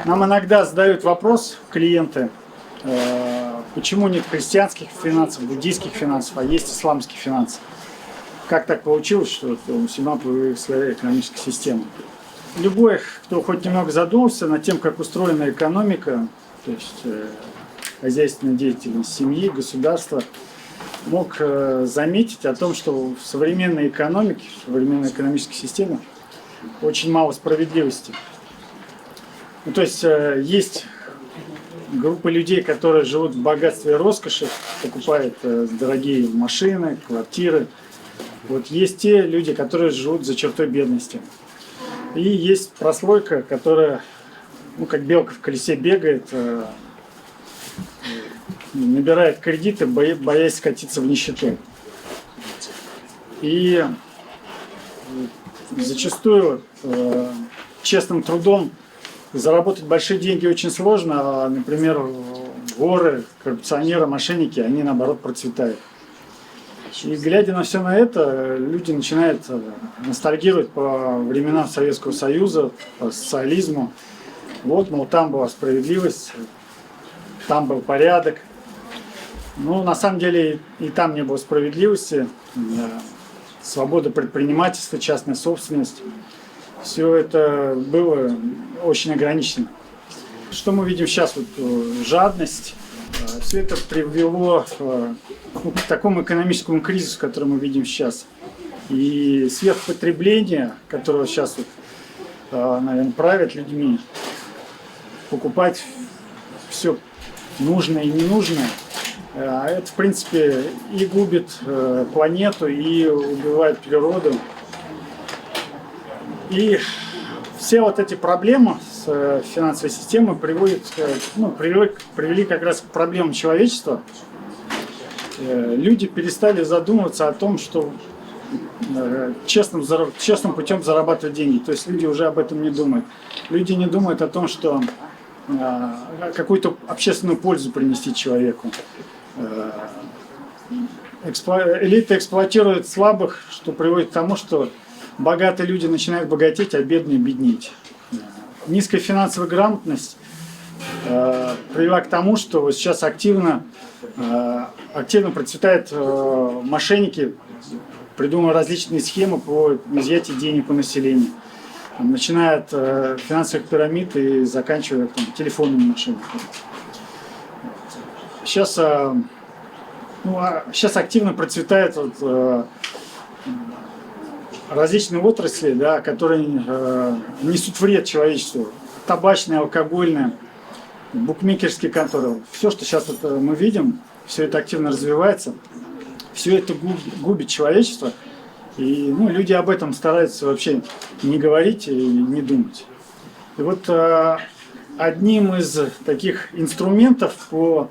Нам иногда задают вопрос клиенты, почему нет христианских финансов, буддийских финансов, а есть исламские финансы. Как так получилось, что у мусульман появилась своя экономическая система? Любой, кто хоть немного задумался над тем, как устроена экономика, то есть хозяйственная деятельность семьи, государства, мог заметить о том, что в современной экономике, в современной экономической системе очень мало справедливости. Ну, то есть есть группа людей, которые живут в богатстве и роскоши, покупают дорогие машины, квартиры. Вот есть те люди, которые живут за чертой бедности. И есть прослойка, которая, ну, как белка в колесе бегает, набирает кредиты, боясь скатиться в нищету. И зачастую честным трудом заработать большие деньги очень сложно, а, например, воры, коррупционеры, мошенники, они наоборот процветают. И глядя на все на это, люди начинают ностальгировать по временам Советского Союза, по социализму. Вот, мол, там была справедливость, там был порядок. Ну, на самом деле, и там не было справедливости, свобода предпринимательства, частная собственность. Все это было очень ограничено. Что мы видим сейчас? Вот, жадность. Все это привело к такому экономическому кризису, который мы видим сейчас. И сверхпотребление, которое сейчас, наверное, правит людьми, покупать все нужное и ненужное, это, в принципе, и губит планету, и убивает природу. И все вот эти проблемы с финансовой системой привели как раз к проблемам человечества. Люди перестали задумываться о том, что честным путем зарабатывать деньги. То есть люди уже об этом не думают. Люди не думают о том, что какую-то общественную пользу принести человеку. Элита эксплуатирует слабых, что приводит к тому, что богатые люди начинают богатеть, а бедные беднеть. Низкая финансовая грамотность привела к тому, что вот сейчас активно процветают мошенники, придумывая различные схемы по изъятию денег у населения. Начиная от финансовых пирамид и заканчивая телефонными мошенниками. Сейчас активно процветают различные отрасли, да, которые несут вред человечеству. Табачная, алкогольная, букмекерские конторы. Все, что сейчас мы видим, все это активно развивается. Все это губит человечество. И люди об этом стараются вообще не говорить и не думать. И вот одним из таких инструментов по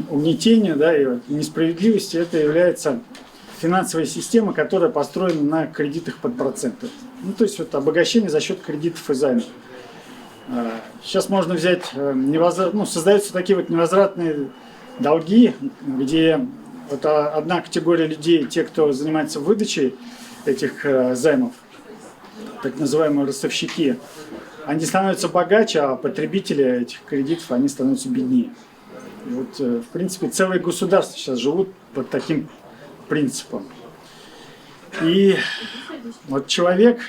угнетению, да, и несправедливости это является финансовая система, которая построена на кредитах под проценты. Ну, то есть вот обогащение за счет кредитов и займов. Сейчас можно взять, создаются такие вот невозвратные долги, где вот одна категория людей, те, кто занимается выдачей этих займов, так называемые ростовщики, они становятся богаче, а потребители этих кредитов, они становятся беднее. И вот, в принципе, целые государства сейчас живут под таким принципом. И вот человек,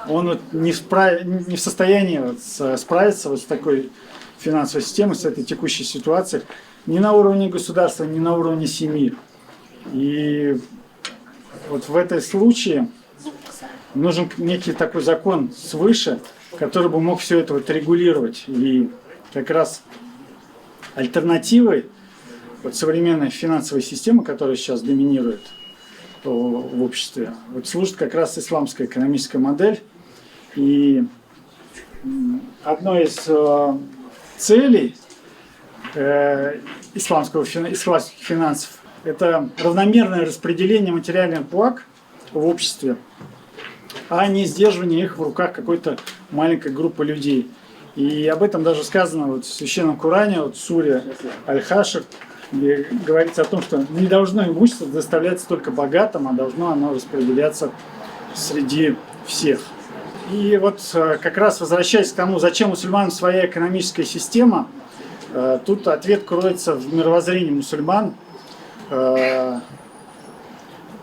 он вот не в состоянии справиться вот с такой финансовой системой, с этой текущей ситуацией, ни на уровне государства, ни на уровне семьи. И вот в этом случае нужен некий такой закон свыше, который бы мог все это вот регулировать. И как раз альтернативой вот современной финансовой системы, которая сейчас доминирует в обществе, вот служит как раз исламская экономическая модель. И одной из целей исламских финансов – это равномерное распределение материальных благ в обществе, а не сдерживание их в руках какой-то маленькой группы людей. И об этом даже сказано вот в Священном Коране, вот в суре Аль-Хашр, где говорится о том, что не должно имущество доставляться только богатым, а должно оно распределяться среди всех. И вот как раз возвращаясь к тому, зачем мусульманам своя экономическая система, тут ответ кроется в мировоззрении мусульман.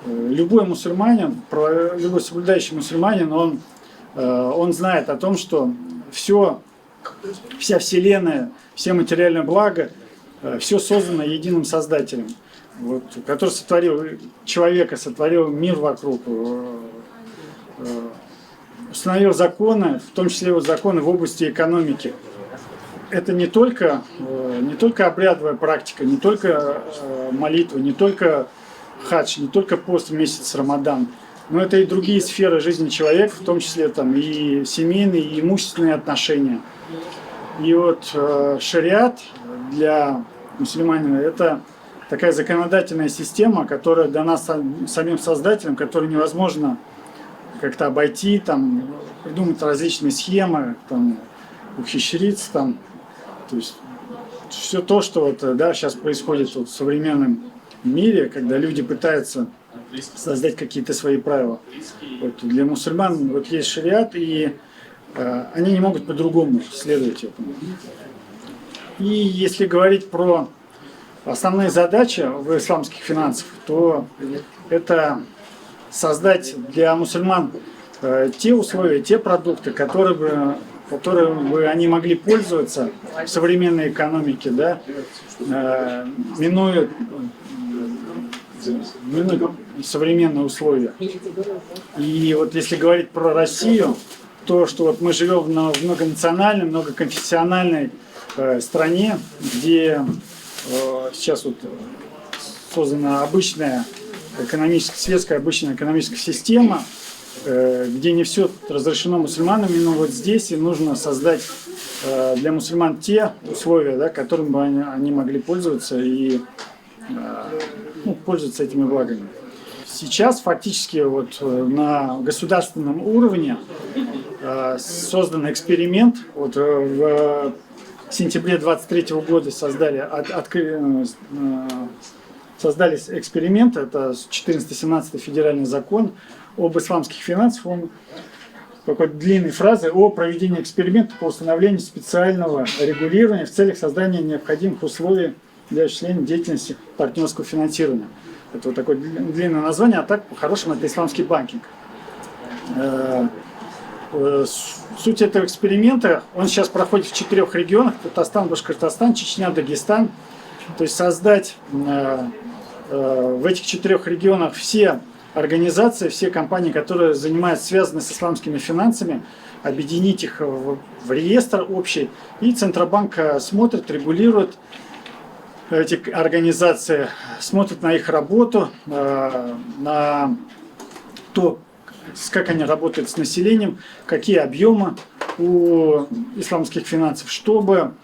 Любой мусульманин, любой соблюдающий мусульманин, он знает о том, что вся вселенная, все материальные блага, все создано единым Создателем, вот, который сотворил человека, сотворил мир вокруг, установил законы, в том числе вот законы в области экономики. Это не только обрядовая практика, не только молитва, не только хадж, не только пост в месяц Рамадан, но это и другие сферы жизни человека, в том числе там и семейные, и имущественные отношения. И вот шариат для мусульманина – это такая законодательная система, которая дана самим Создателем, которую невозможно как-то обойти, там, придумать различные схемы, там, ухищриться, там, то есть все то, что вот, да, сейчас происходит вот в современном мире, когда люди пытаются создать какие-то свои правила. Вот для мусульман вот есть шариат, и они не могут по-другому следовать этому. И если говорить про основные задачи в исламских финансах, то это создать для мусульман те условия, те продукты, которые бы они могли пользоваться в современной экономике, да, минуя современные условия. И вот если говорить про Россию, то, что вот мы живем в многонациональной, многоконфессиональной стране, где сейчас вот создана обычная светская обычная экономическая система, где не все разрешено мусульманам, именно вот здесь и нужно создать для мусульман те условия, да, которыми бы они могли пользоваться и пользоваться этими благами. Сейчас фактически вот на государственном уровне создан эксперимент. Вот в сентябре 2023 года создали эксперимент, это 14-17 федеральный закон об исламских финансах, он такой длинной фразы о проведении эксперимента по установлению специального регулирования в целях создания необходимых условий для осуществления деятельности партнерского финансирования. Это вот такое длинное название, а так по-хорошему это исламский банкинг. Суть этого эксперимента, он сейчас проходит в 4 регионах: Татарстан, Башкортостан, Чечня, Дагестан. То есть создать в этих 4 регионах все организации, все компании, которые связаны с исламскими финансами, объединить их в реестр общий. И Центробанк смотрит, регулирует эти организации, смотрит на их работу, на то, как они работают с населением, какие объемы у исламских финансов, чтобы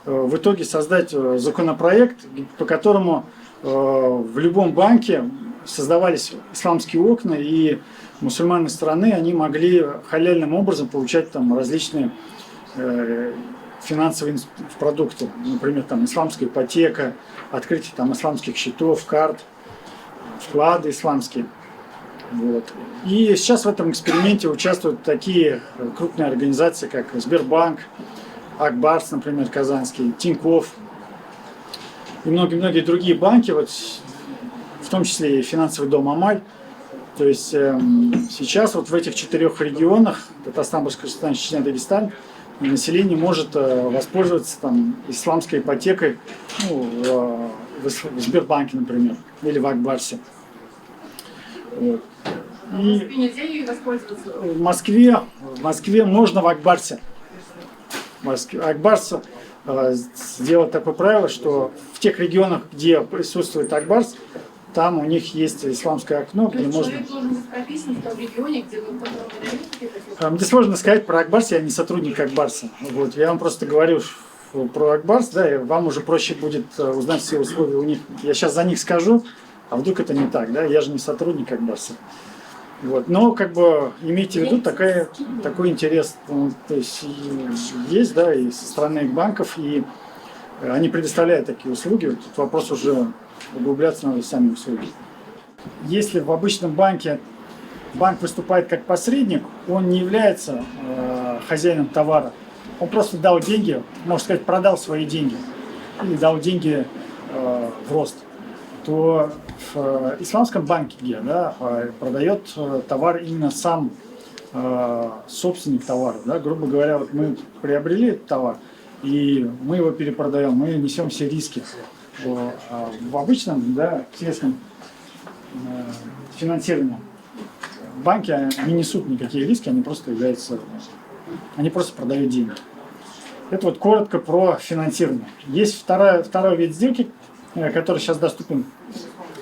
в итоге создать законопроект, по которому в любом банке создавались исламские окна, и мусульмане страны они могли халяльным образом получать там различные финансовые продукты, например, там исламская ипотека, открытие там исламских счетов, карт, вклады исламские. Вот. И сейчас в этом эксперименте участвуют такие крупные организации, как Сбербанк, Акбарс, например, казанский, Тинькофф и многие-многие другие банки, вот, в том числе и финансовый дом Амаль. То есть сейчас вот в этих 4 регионах, Татарстан, Башкортостан, Чечня, Дагестан, население может воспользоваться там исламской ипотекой, в Сбербанке, например, или в Акбарсе. Вот. В Москве нельзя ей воспользоваться? В Москве можно в Акбарсе. Акбарс сделал такое правило, что в тех регионах, где присутствует Акбарс, там у них есть исламское окно, где можно... Человек должен быть прописан в том регионе, где вы Мне сложно сказать про Акбарс, я не сотрудник Акбарса. Вот. Я вам просто говорю про Акбарс, да, и вам уже проще будет узнать все условия у них. Я сейчас за них скажу, а вдруг это не так, да, я же не сотрудник Акбарса. Вот. Но как бы имейте в виду такой интерес, то есть, да, и со стороны банков, и они предоставляют такие услуги. Вот тут вопрос уже углубляться надо в сами услуги. Если в обычном банке банк выступает как посредник, он не является хозяином товара. Он просто дал деньги, можно сказать, продал свои деньги или дал деньги в рост. То в исламском банке, да, продает товар именно сам собственник товара. Да. Грубо говоря, вот мы приобрели этот товар, и мы его перепродаем, мы несем все риски. В обычном, да, сельском финансировании банки не несут никакие риски, они просто продают деньги. Это вот коротко про финансирование. Есть второй вид сделки, который сейчас доступен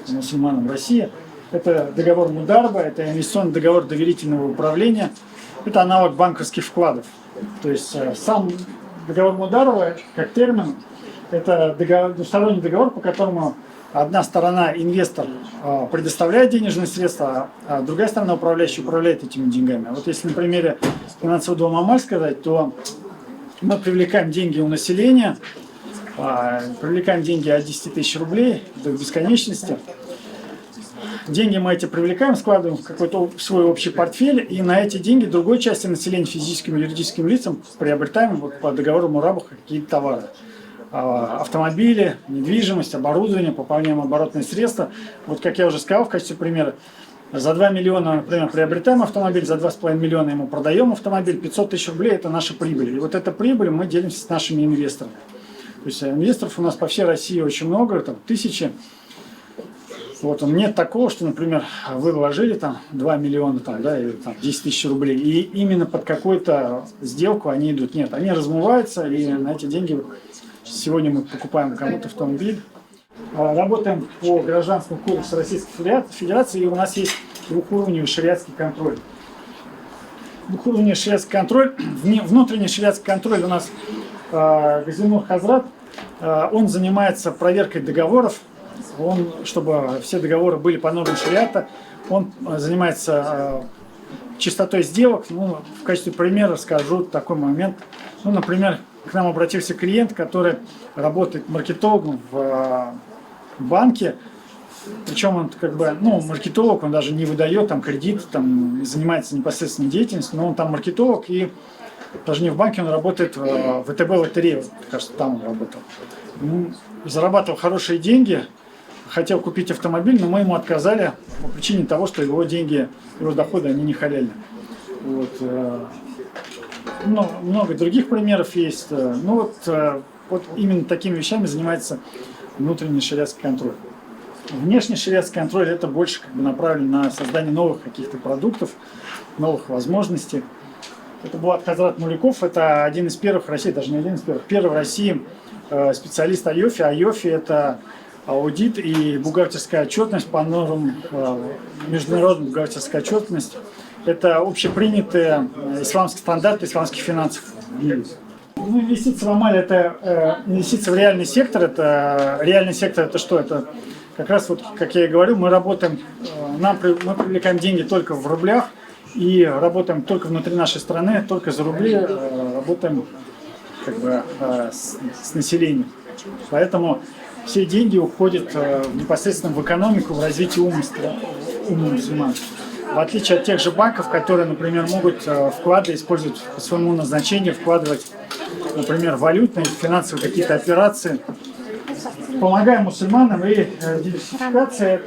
мусульманам в России. Это договор Мударба, это инвестиционный договор доверительного управления. Это аналог банковских вкладов. То есть сам договор Мударба, как термин, это двусторонний договор, по которому одна сторона, инвестор, предоставляет денежные средства, а другая сторона, управляющий, управляет этими деньгами. Вот если на примере финансового дома Амаль сказать, то мы привлекаем деньги у населения, привлекаем деньги от 10 тысяч рублей до бесконечности. Деньги мы эти привлекаем, складываем в какой-то свой общий портфель, и на эти деньги другой части населения, физическим и юридическим лицам, приобретаем вот по договору Мураба какие-то товары. Автомобили, недвижимость, оборудование, пополняем оборотные средства. Вот как я уже сказал, в качестве примера, за 2 миллиона, например, приобретаем автомобиль, за 2,5 миллиона ему продаем автомобиль, 500 тысяч рублей – это наша прибыль. И вот эта прибыль мы делимся с нашими инвесторами. То есть инвесторов у нас по всей России очень много, там тысячи. Вот, нет такого, что, например, вы вложили там 2 миллиона там, да, или там, 10 тысяч рублей, и именно под какую-то сделку они идут. Нет, они размываются, и на эти деньги сегодня мы покупаем кому-то автомобиль. Работаем по Гражданскому кодексу Российской Федерации, и у нас есть двухуровневый шариатский контроль. Двухуровневый шариатский контроль, внутренний шариатский контроль у нас Газинур Хазрат, он занимается проверкой договоров. Чтобы все договоры были по нормам шариата, он занимается чистотой сделок. Ну, в качестве примера скажу такой момент. Ну, например, к нам обратился клиент, который работает маркетологом в банке. Причем он как бы, маркетолог, он даже не выдает там кредит, там занимается непосредственной деятельностью, но он там маркетолог, и даже не в банке, он работает в ВТБ лотерее, кажется, там он работал. Зарабатывал хорошие деньги, хотел купить автомобиль, но мы ему отказали по причине того, что его деньги, его доходы, они не халяльны. Вот. Много других примеров есть. Вот именно такими вещами занимается внутренний шариатский контроль. Внешний шариатский контроль – это больше направлен на создание новых каких-то продуктов, новых возможностей. Это Булат Хазрат Муляков, это один из первых в России, даже не один из первых, первый в России специалист АЙОФИ. АЙОФИ – это аудит и бухгалтерская отчетность по нормам, международная бухгалтерская отчетность. Это общепринятые исламские стандарты исламских финансов. Инвестиции в Амаль – это инвестиции в реальный сектор. Реальный сектор – это что? Это как раз, вот, как я и говорил, мы работаем, мы привлекаем деньги только в рублях и работаем только внутри нашей страны, только за рубли, работаем с населением. Поэтому все деньги уходят непосредственно в экономику, в развитие ума мусульман. В отличие от тех же банков, которые, например, могут вклады использовать по своему назначению, вкладывать, например, валютные, финансовые какие-то операции. Помогаем мусульманам, и диверсификация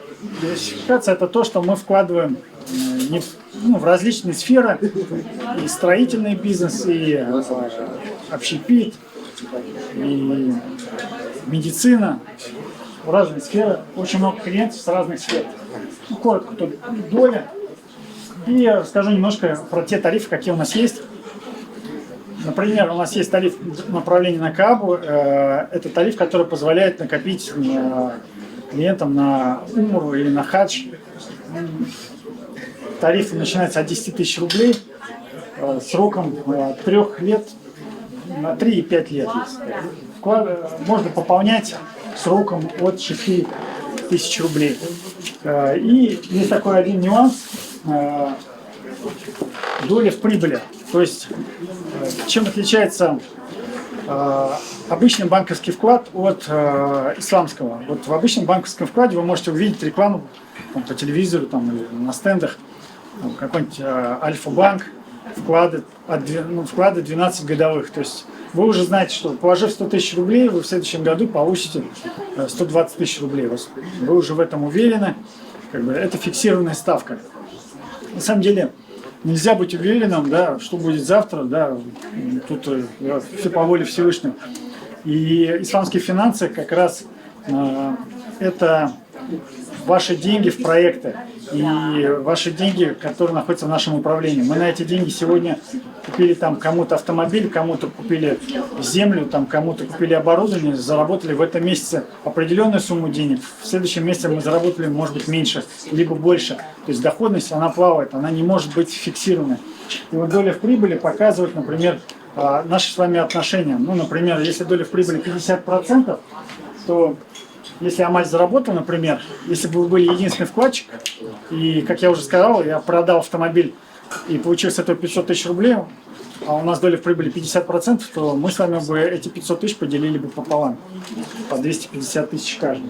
– это то, что мы вкладываем в различные сферы, и строительный бизнес, и общепит, и медицина, в разные сферы. Очень много клиентов с разных сфер. Коротко, тут доля. И расскажу немножко про те тарифы, какие у нас есть. Например, у нас есть тариф направления на Каабу. Это тариф, который позволяет накопить клиентам на умру или на хадж. Тариф начинается от 10 тысяч рублей сроком 3 лет на 3 и 5 лет. Можно пополнять сроком от 6 тысяч рублей. И есть такой один нюанс. Доля в прибыли. То есть, чем отличается обычный банковский вклад от исламского. Вот в обычном банковском вкладе вы можете увидеть рекламу по телевизору или на стендах. какой-нибудь Альфа-банк, вклады 12 годовых. То есть вы уже знаете, что положив 100 тысяч рублей, вы в следующем году получите 120 тысяч рублей. Вы уже в этом уверены. Это фиксированная ставка. На самом деле нельзя быть уверенным, да, что будет завтра. Да, тут все по воле Всевышнего. И исламские финансы как раз это ваши деньги в проекты и ваши деньги, которые находятся в нашем управлении. Мы на эти деньги сегодня купили там кому-то автомобиль, кому-то купили землю, там кому-то купили оборудование, заработали в этом месяце определенную сумму денег. В следующем месяце мы заработали, может быть, меньше, либо больше. То есть доходность, она плавает, она не может быть фиксированной. И вот доля в прибыли показывает, например, наши с вами отношения. Ну, например, если доля в прибыли 50%, то если Амаль заработал, например, если бы вы были единственный вкладчик, и, как я уже сказал, я продал автомобиль и получил с этого 500 тысяч рублей, а у нас доля в прибыли 50%, то мы с вами бы эти 500 тысяч поделили бы пополам, по 250 тысяч каждый.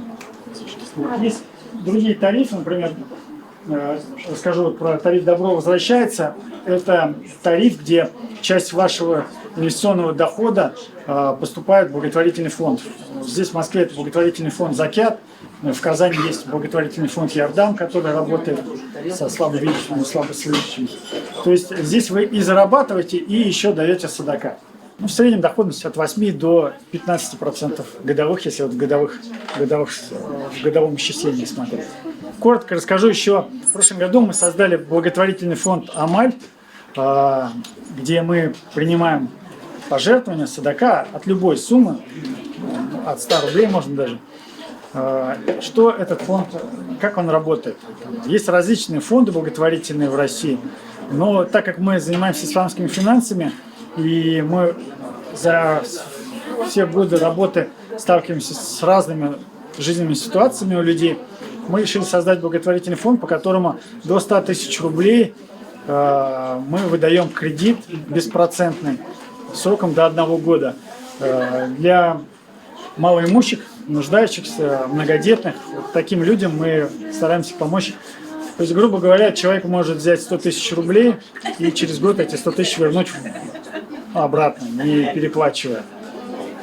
Есть другие тарифы, например, расскажу про тариф «Добро возвращается». Это тариф, где часть вашего инвестиционного дохода поступает в благотворительный фонд. Здесь в Москве это благотворительный фонд «Закят». В Казани есть благотворительный фонд «Ярдам», который работает со слабовидящими и слабослышащими. То есть здесь вы и зарабатываете, и еще даете садака. В среднем доходность от 8 до 15% годовых, если вот в годовом исчислении смотреть. Коротко расскажу еще. В прошлом году мы создали благотворительный фонд «Амаль», где мы принимаем пожертвования, садака от любой суммы, от 100 рублей можно даже. Что этот фонд, как он работает? Есть различные фонды благотворительные в России, но так как мы занимаемся исламскими финансами, и мы за все годы работы сталкиваемся с разными жизненными ситуациями у людей, мы решили создать благотворительный фонд, по которому до 100 тысяч рублей мы выдаем кредит беспроцентный сроком до 1 года для малоимущих, нуждающихся, многодетных. Вот таким людям мы стараемся помочь. То есть, грубо говоря, человек может взять 100 тысяч рублей и через год эти 100 тысяч вернуть обратно, не переплачивая.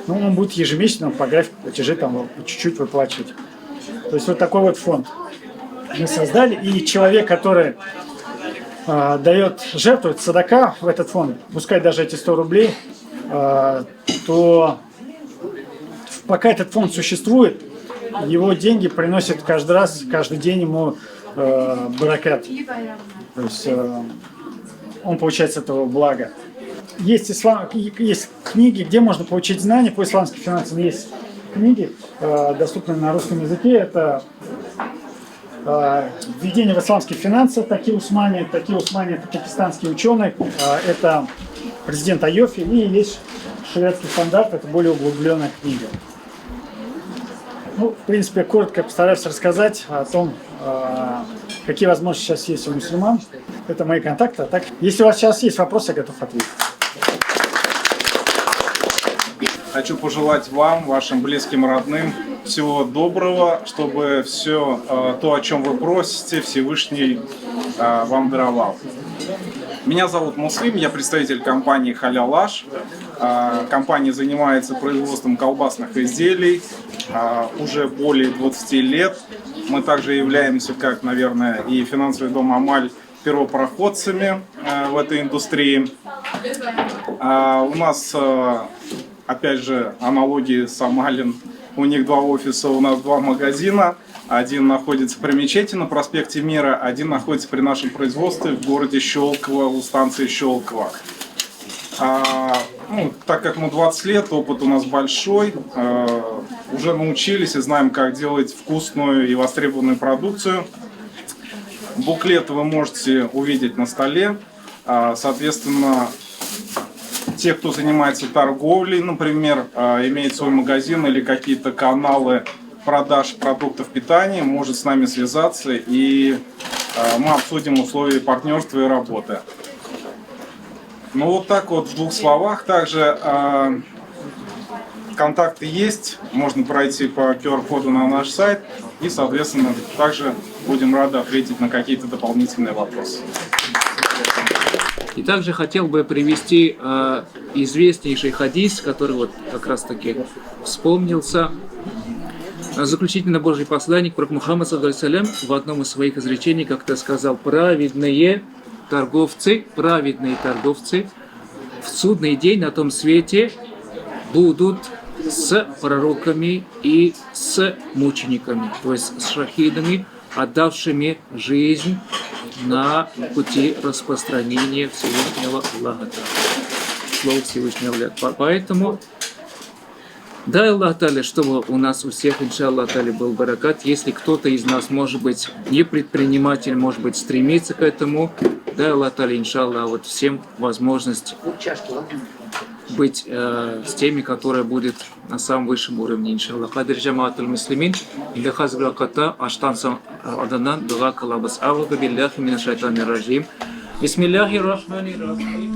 Ну, он будет ежемесячно по графику платежей там чуть-чуть выплачивать. То есть вот такой вот фонд мы создали. И человек, который дает, жертвует садака в этот фонд, пускай даже эти 100 рублей, то пока этот фонд существует, его деньги приносят каждый день ему баракат. То есть он получает с этого благо. Есть книги, где можно получить знания по исламским финансам. Есть книги, доступные на русском языке. Это «Введение в исламские финансы» Таки Усмани. Таки Усмани – это пакистанский ученый. Это президент Айофи. И есть шариатский стандарт. Это более углубленная книга. Ну, в принципе, коротко постараюсь рассказать о том, какие возможности сейчас есть у мусульман. Это мои контакты. А так, если у вас сейчас есть вопросы, я готов ответить. Хочу пожелать вам, вашим близким, родным всего доброго, чтобы все то, о чем вы просите, Всевышний вам даровал. Меня зовут Муслим, я представитель компании «Халялаш». Компания занимается производством колбасных изделий уже более 20 лет. Мы также являемся, как, наверное, и финансовый дом «Амаль», первопроходцами в этой индустрии. У нас, опять же, аналогии с «Амалем». У них 2 офиса, у нас 2 магазина. Один находится при мечети на проспекте Мира, один находится при нашем производстве в городе Щелково, у станции Щелково. Так как мы 20 лет, опыт у нас большой, уже научились и знаем, как делать вкусную и востребованную продукцию. Буклет вы можете увидеть на столе. Соответственно, те, кто занимается торговлей, например, имеет свой магазин или какие-то каналы продаж продуктов питания, может с нами связаться, и мы обсудим условия партнерства и работы. Ну вот так вот в 2 словах. Также контакты есть, можно пройти по QR-коду на наш сайт, и, соответственно, также будем рады ответить на какие-то дополнительные вопросы. И также хотел бы привести известнейший хадис, который вот как раз таки вспомнился. Заключительно Божий посланник, пророк Мухаммад ﷺ, в одном из своих изречений как-то сказал: праведные торговцы в судный день на том свете будут с пророками и с мучениками, то есть с шахидами, отдавшими жизнь на пути распространения Всевышнего Аллаха. Слово Всевышнего Аллаха. Поэтому дай Аллах Та'аля, чтобы у нас у всех, иншаллах Та'аля, был баракат. Если кто-то из нас, может быть, не предприниматель, может быть, стремится к этому, дай Аллах Та'аля, иншаллах, вот всем возможность быть с теми, которые будут на самом высшем уровне, иншаллах. Хадир джамаатуль муслимин, индахаз браката, аштансам аданан, дуга калабас, авлага билляхи мина шайтанир ражим. Бисмиллахир рахманир рахим.